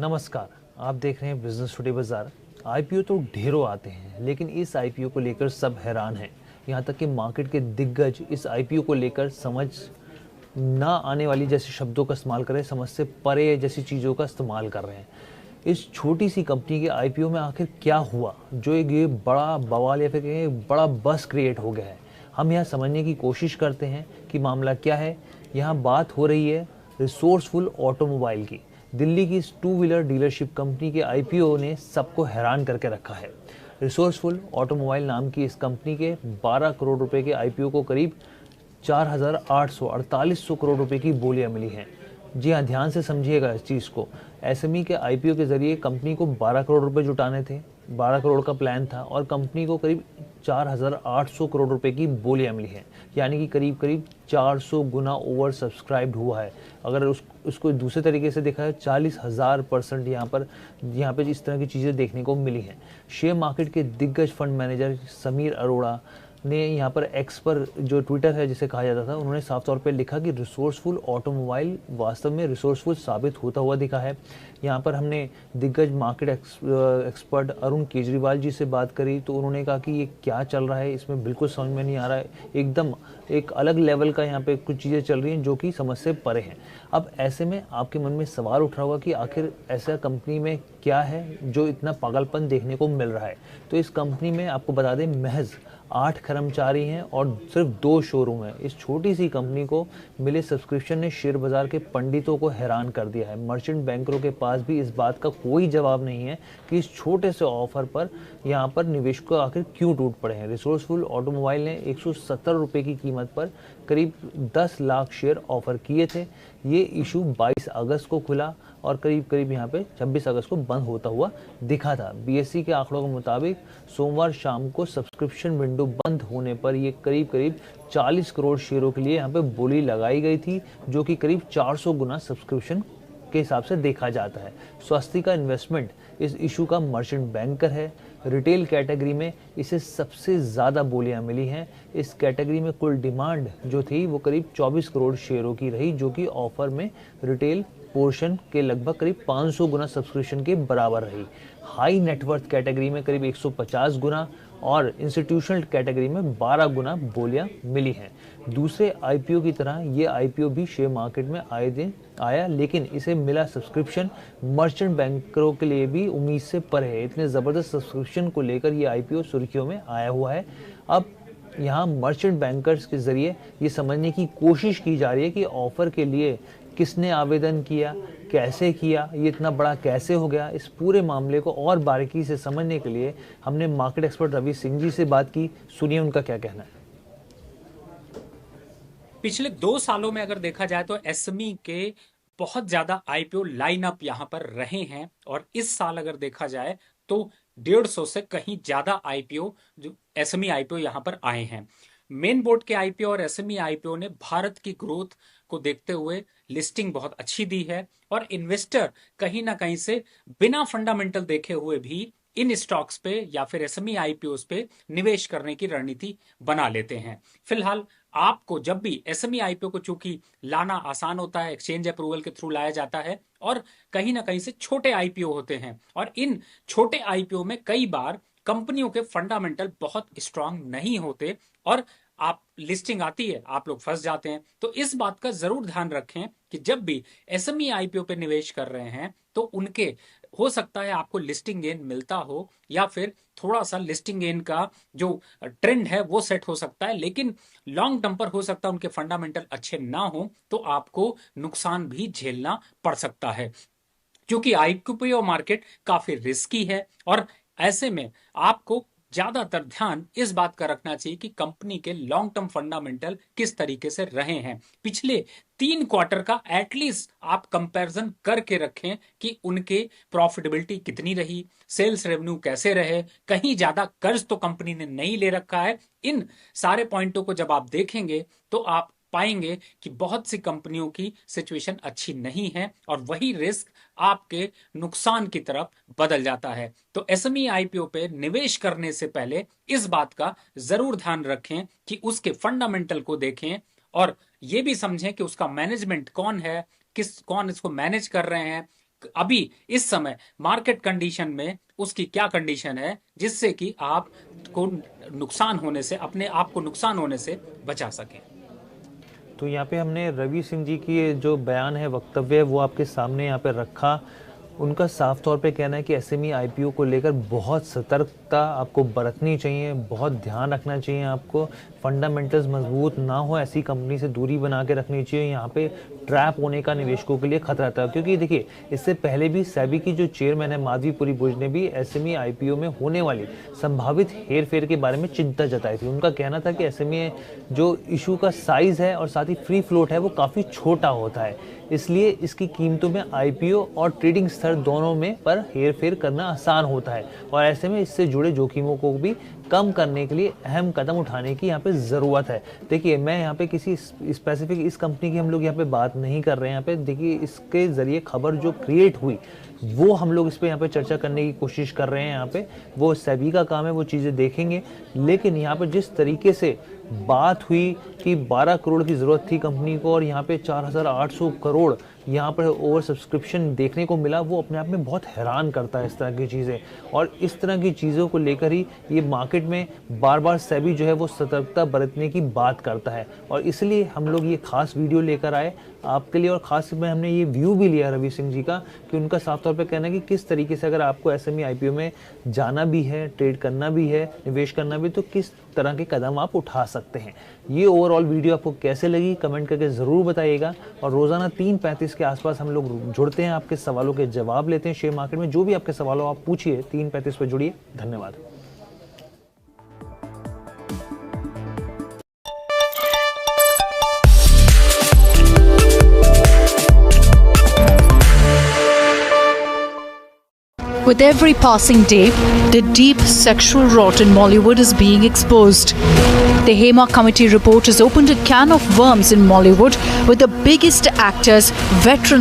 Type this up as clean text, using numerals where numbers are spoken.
नमस्कार। आप देख रहे हैं बिजनेस टुडे बाजार। आईपीओ तो ढेरों आते हैं, लेकिन इस आईपीओ को लेकर सब हैरान हैं। यहाँ तक कि मार्केट के दिग्गज इस आईपीओ को लेकर समझ ना आने वाली जैसे शब्दों का इस्तेमाल कर रहे हैं, समझ से परे जैसी चीज़ों का इस्तेमाल कर रहे हैं। इस छोटी सी कंपनी के आईपीओ में आखिर क्या हुआ जो एक ये बड़ा बवाल या फिर कहें बड़ा बस क्रिएट हो गया है। हम यहाँ समझने की कोशिश करते हैं कि मामला क्या है। यहाँ बात हो रही है रिसोर्सफुल ऑटोमोबाइल की। दिल्ली की इस टू व्हीलर डीलरशिप कंपनी के आईपीओ ने सबको हैरान करके रखा है। रिसोर्सफुल ऑटोमोबाइल नाम की इस कंपनी के 12 करोड़ रुपए के आईपीओ को करीब 4,848 करोड़ रुपए की बोलियां मिली हैं। जी हाँ, ध्यान से समझिएगा इस चीज़ को। एसएमई के आईपीओ के जरिए कंपनी को 12 करोड़ रुपए जुटाने थे। 12 करोड़ का प्लान था और कंपनी को करीब 4,800 करोड़ रुपए की बोलियां मिली हैं, यानी कि करीब करीब 400 गुना ओवर सब्सक्राइब्ड हुआ है। अगर उसको दूसरे तरीके से देखा है, 40,000% यहाँ पे इस तरह की चीज़ें देखने को मिली हैं। शेयर मार्केट के दिग्गज फंड मैनेजर समीर अरोड़ा ने यहाँ पर एक्स पर, जो ट्विटर है जिसे कहा जाता था, उन्होंने साफ तौर पर लिखा कि रिसोर्सफुल ऑटोमोबाइल वास्तव में रिसोर्सफुल साबित होता हुआ दिखा है। यहाँ पर हमने दिग्गज मार्केट एक्सपर्ट अरुण केजरीवाल जी से बात करी तो उन्होंने कहा कि ये क्या चल रहा है, इसमें बिल्कुल समझ में नहीं आ रहा है। एकदम एक अलग लेवल का यहाँ पे कुछ चीज़ें चल रही हैं जो कि समझ से परे हैं। अब ऐसे में आपके मन में सवाल उठ रहा होगा कि आखिर ऐसा कंपनी में क्या है जो इतना पागलपन देखने को मिल रहा है। तो इस कंपनी में आपको बता दें, महज 8 कर्मचारी हैं और सिर्फ 2 शोरूम हैं। इस छोटी सी कंपनी को मिले सब्सक्रिप्शन ने शेयर बाजार के पंडितों को हैरान कर दिया है। मर्चेंट बैंकरों के पास भी इस बात का कोई जवाब नहीं है कि इस छोटे से ऑफर पर यहाँ पर निवेशक आखिर क्यों टूट पड़े हैं। रिसोर्सफुल ऑटोमोबाइल ने 170 रुपये की कीमत पर करीब 10 लाख शेयर ऑफर किए थे। ये इशू 22 अगस्त को खुला और करीब करीब यहाँ पे 26 अगस्त को बंद होता हुआ दिखा था। बीएसई के आंकड़ों के मुताबिक सोमवार शाम को सब्सक्रिप्शन विंडो बंद होने पर ये करीब करीब 40 करोड़ शेयरों के लिए यहाँ पे बोली लगाई गई थी, जो कि करीब 400 गुना सब्सक्रिप्शन के हिसाब से देखा जाता है। स्वस्तिका इन्वेस्टमेंट इस इशू का मर्चेंट बैंकर है। रिटेल कैटेगरी में इसे सबसे ज़्यादा बोलियां मिली हैं। इस कैटेगरी में कुल डिमांड जो थी वो करीब 24 करोड़ शेयरों की रही, जो कि ऑफर में रिटेल पोर्शन के लगभग करीब 500 गुना सब्सक्रिप्शन के बराबर रही। हाई नेटवर्थ कैटेगरी में करीब 150 गुना और इंस्टीट्यूशनल कैटेगरी में 12 गुना बोलियां मिली हैं। दूसरे आईपीओ की तरह ये आईपीओ भी शेयर मार्केट में आए दिन आया, लेकिन इसे मिला सब्सक्रिप्शन मर्चेंट बैंकरों के लिए भी उम्मीद से परे है। इतने ज़बरदस्त सब्सक्रिप्शन को लेकर ये आईपीओ सुर्खियों में आया हुआ है। अब यहाँ मर्चेंट बैंकर्स के जरिए ये समझने की कोशिश की जा रही है कि ऑफर के लिए किसने आवेदन किया, कैसे किया, ये इतना बड़ा कैसे हो गया। इस पूरे मामले को और बारीकी से समझने के लिए हमने मार्केट एक्सपर्ट रवि सिंह जी से बात की। सुनिए उनका क्या कहना है। पिछले 2 सालों में अगर देखा जाए तो एसएमई के बहुत ज्यादा आईपीओ लाइनअप यहां पर रहे हैं और इस साल अगर देखा जाए तो 150 से कहीं ज्यादा आईपीओ जो एसएमई आईपीओ यहां पर आए हैं। मेन बोर्ड के आईपीओ और एसएमई आईपीओ ने भारत की ग्रोथ को देखते हुए लिस्टिंग बहुत अच्छी दी है और इन्वेस्टर कहीं ना कहीं से बिना फंडामेंटल देखे हुए भी इन स्टॉक्स पे या फिर एसएमई आईपीओस पे निवेश करने की रणनीति बना लेते हैं। फिलहाल आपको जब भी एसएमई आईपीओ को चूंकि लाना आसान होता है, एक्सचेंज अप्रूवल के थ्रू लाया जाता है और कहीं ना कहीं से छोटे आईपीओ होते हैं और इन छोटे आईपीओ में कई बार कंपनियों के फंडामेंटल बहुत स्ट्रांग नहीं होते और आप लिस्टिंग आती है, आप लोग फंस जाते हैं। तो इस बात का जरूर ध्यान रखें कि जब भी एसएमई आईपीओ पे निवेश कर रहे हैं तो उनके हो सकता है आपको लिस्टिंग गेन मिलता हो या फिर थोड़ा सा लिस्टिंग गेन का जो ट्रेंड है वो सेट हो सकता है, लेकिन लॉन्ग टर्म पर हो सकता है उनके फंडामेंटल अच्छे ना हो तो आपको नुकसान भी झेलना पड़ सकता है, क्योंकि आईपीओ मार्केट काफी रिस्की है और ऐसे में आपको ज्यादातर ध्यान इस बात का रखना चाहिए कि कंपनी के लॉन्ग टर्म फंडामेंटल किस तरीके से रहे हैं। पिछले 3 क्वार्टर का एटलीस्ट आप कंपैरिजन करके रखें कि उनके प्रॉफिटेबिलिटी कितनी रही, सेल्स रेवेन्यू कैसे रहे, कहीं ज्यादा कर्ज तो कंपनी ने नहीं ले रखा है। इन सारे पॉइंटों को जब आप देखेंगे तो आप पाएंगे कि बहुत सी कंपनियों की सिचुएशन अच्छी नहीं है और वही रिस्क आपके नुकसान की तरफ बदल जाता है। तो एसएमई आईपीओ पे निवेश करने से पहले इस बात का जरूर ध्यान रखें कि उसके फंडामेंटल को देखें और यह भी समझें कि उसका मैनेजमेंट कौन है, कौन इसको मैनेज कर रहे हैं, अभी इस समय मार्केट कंडीशन में उसकी क्या कंडीशन है, जिससे कि आपको नुकसान होने से, अपने आप को नुकसान होने से बचा सकें। तो यहाँ पे हमने रवि सिंह जी की जो बयान है, वक्तव्य है, वो आपके सामने यहाँ पे रखा। उनका साफ तौर पे कहना है कि एसएमई आईपीओ को लेकर बहुत सतर्कता आपको बरतनी चाहिए, बहुत ध्यान रखना चाहिए आपको। फंडामेंटल्स मजबूत ना हो, ऐसी कंपनी से दूरी बना के रखनी चाहिए। यहाँ पे ट्रैप होने का निवेशकों के लिए खतरा था, क्योंकि देखिए इससे पहले भी सेबी की जो चेयरमैन है माधवी भुज ने भी एसएमई आईपीओ में होने वाली संभावित हेरफेर के बारे में चिंता जताई थी। उनका कहना था कि एसएमई जो इशू का साइज है और साथ ही फ्री फ्लोट है वो काफ़ी छोटा होता है, इसलिए इसकी कीमतों में आईपीओ और ट्रेडिंग स्तर दोनों में पर हेरफेर करना आसान होता है, और ऐसे में इससे जुड़े जोखिमों को भी कम करने के लिए अहम कदम उठाने की यहाँ पे ज़रूरत है। देखिए मैं यहाँ पे किसी स्पेसिफिक इस कंपनी की हम लोग यहाँ पे बात नहीं कर रहे हैं। यहाँ पे देखिए इसके ज़रिए खबर जो क्रिएट हुई वो हम लोग इस पे यहाँ पे चर्चा करने की कोशिश कर रहे हैं। यहाँ पे वो सेबी का काम है, वो चीज़ें देखेंगे। लेकिन यहाँ पे जिस तरीके से बात हुई कि 12 करोड़ की ज़रूरत थी कंपनी को और यहाँ पे 4,800 करोड़ यहाँ पर ओवर सब्सक्रिप्शन देखने को मिला, वो अपने आप में बहुत हैरान करता है इस तरह की चीज़ें। और इस तरह की चीज़ों को लेकर ही ये मार्केट में बार बार सेबी जो है वो सतर्कता बरतने की बात करता है, और इसलिए हम लोग ये खास वीडियो लेकर आए आपके लिए। और ख़ास में हमने ये व्यू भी लिया रवि सिंह जी का कि उनका साफ तौर पे कहना है कि किस तरीके से अगर आपको एसएमई आईपीओ में जाना भी है, ट्रेड करना भी है, निवेश करना भी, तो किस तरह के कदम आप उठा सकते हैं। ये ओवरऑल वीडियो आपको कैसे लगी कमेंट करके ज़रूर बताइएगा। और रोज़ाना 3:35 के आसपास हम लोग जुड़ते हैं, आपके सवालों के जवाब लेते हैं शेयर मार्केट में। जो भी आपके सवाल हो आप पूछिए, 3:35 पर जुड़िए। धन्यवाद। With every passing day, the deep sexual rot in Mollywood is being exposed. The Hema Committee report has opened a can of worms in Mollywood, with the biggest actors, veteran